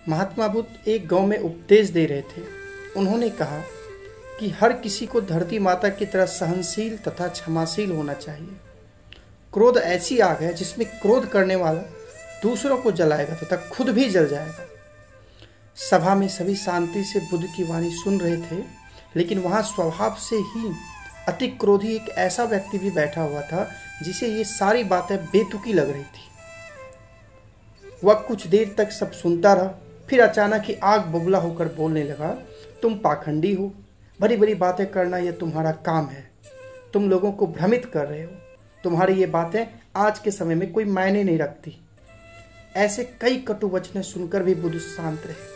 महात्मा बुद्ध एक गांव में उपदेश दे रहे थे। उन्होंने कहा कि हर किसी को धरती माता की तरह सहनशील तथा क्षमाशील होना चाहिए। क्रोध ऐसी आग है जिसमें क्रोध करने वाला दूसरों को जलाएगा तथा खुद भी जल जाएगा। सभा में सभी शांति से बुद्ध की वाणी सुन रहे थे, लेकिन वहां स्वभाव से ही अति क्रोधी एक ऐसा व्यक्ति भी बैठा हुआ था जिसे ये सारी बातें बेतुकी लग रही थी। वह कुछ देर तक सब सुनता रहा, फिर अचानक ही आग बबूला होकर बोलने लगा, तुम पाखंडी हो, बड़ी बड़ी बातें करना यह तुम्हारा काम है, तुम लोगों को भ्रमित कर रहे हो, तुम्हारी ये बातें आज के समय में कोई मायने नहीं रखती। ऐसे कई कटु वचन सुनकर भी बुद्ध शांत रहे।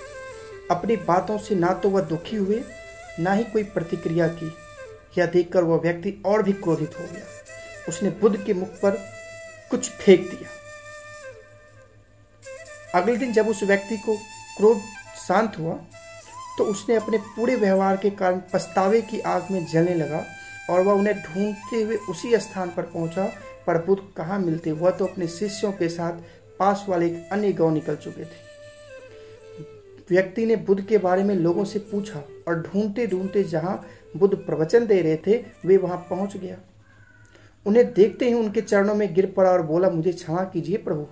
अपनी बातों से ना तो वह दुखी हुए, ना ही कोई प्रतिक्रिया की। यह देखकर वह व्यक्ति और भी क्रोधित हो गया। उसने बुद्ध के मुख पर कुछ फेंक दिया। अगले दिन जब उस व्यक्ति को क्रोध शांत हुआ तो उसने अपने पूरे व्यवहार के कारण पछतावे की आग में जलने लगा और वह उन्हें ढूंढते हुए उसी स्थान पर पहुंचा। पर बुद्ध कहाँ मिलते, वह तो अपने शिष्यों के साथ पास वाले एक अन्य गांव निकल चुके थे। व्यक्ति ने बुद्ध के बारे में लोगों से पूछा और ढूंढते ढूंढते जहां बुद्ध प्रवचन दे रहे थे वे वहां पहुंच गया। उन्हें देखते ही उनके चरणों में गिर पड़ा और बोला, मुझे क्षमा कीजिए प्रभु।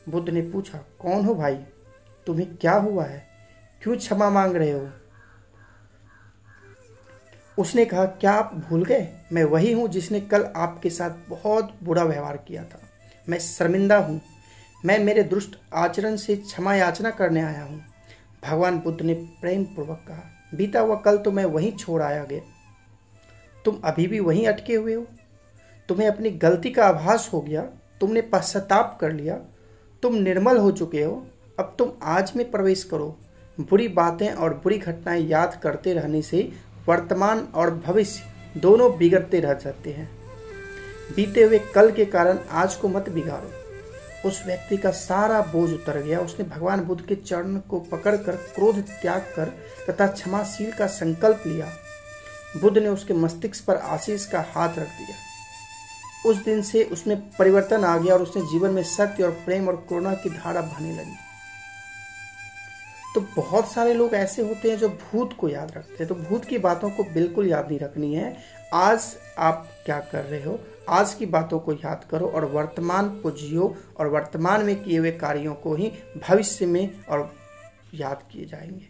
बुद्ध ने पूछा, कौन हो भाई, तुम्हें क्या हुआ है, क्यों क्षमा मांग रहे हो? उसने कहा, क्या आप भूल गए, मैं वही हूं जिसने कल आपके साथ बहुत बुरा व्यवहार किया था। मैं शर्मिंदा हूं, मैं मेरे दुष्ट आचरण से क्षमा याचना करने आया हूं। भगवान बुद्ध ने प्रेम पूर्वक कहा, बीता हुआ कल तो मैं वहीं छोड़ आया गया, तुम अभी भी वहीं अटके हुए हो। तुम्हें अपनी गलती का आभास हो गया, तुमने पश्चाताप कर लिया, तुम निर्मल हो चुके हो। अब तुम आज में प्रवेश करो। बुरी बातें और बुरी घटनाएं याद करते रहने से वर्तमान और भविष्य दोनों बिगड़ते रह जाते हैं। बीते हुए कल के कारण आज को मत बिगाड़ो। उस व्यक्ति का सारा बोझ उतर गया। उसने भगवान बुद्ध के चरण को पकड़कर क्रोध त्याग कर तथा क्षमाशील का संकल्प लिया। बुद्ध ने उसके मस्तिष्क पर आशीष का हाथ रख दिया। उस दिन से उसमें परिवर्तन आ गया और उसने जीवन में सत्य और प्रेम और करुणा की धारा बहने लगी। तो बहुत सारे लोग ऐसे होते हैं जो भूत को याद रखते हैं। तो भूत की बातों को बिल्कुल याद नहीं रखनी है। आज आप क्या कर रहे हो, आज की बातों को याद करो और वर्तमान को जियो, और वर्तमान में किए हुए कार्यों को ही भविष्य में और याद किए जाएंगे।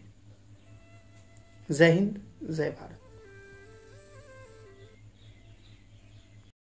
जय हिंद, जय भारत।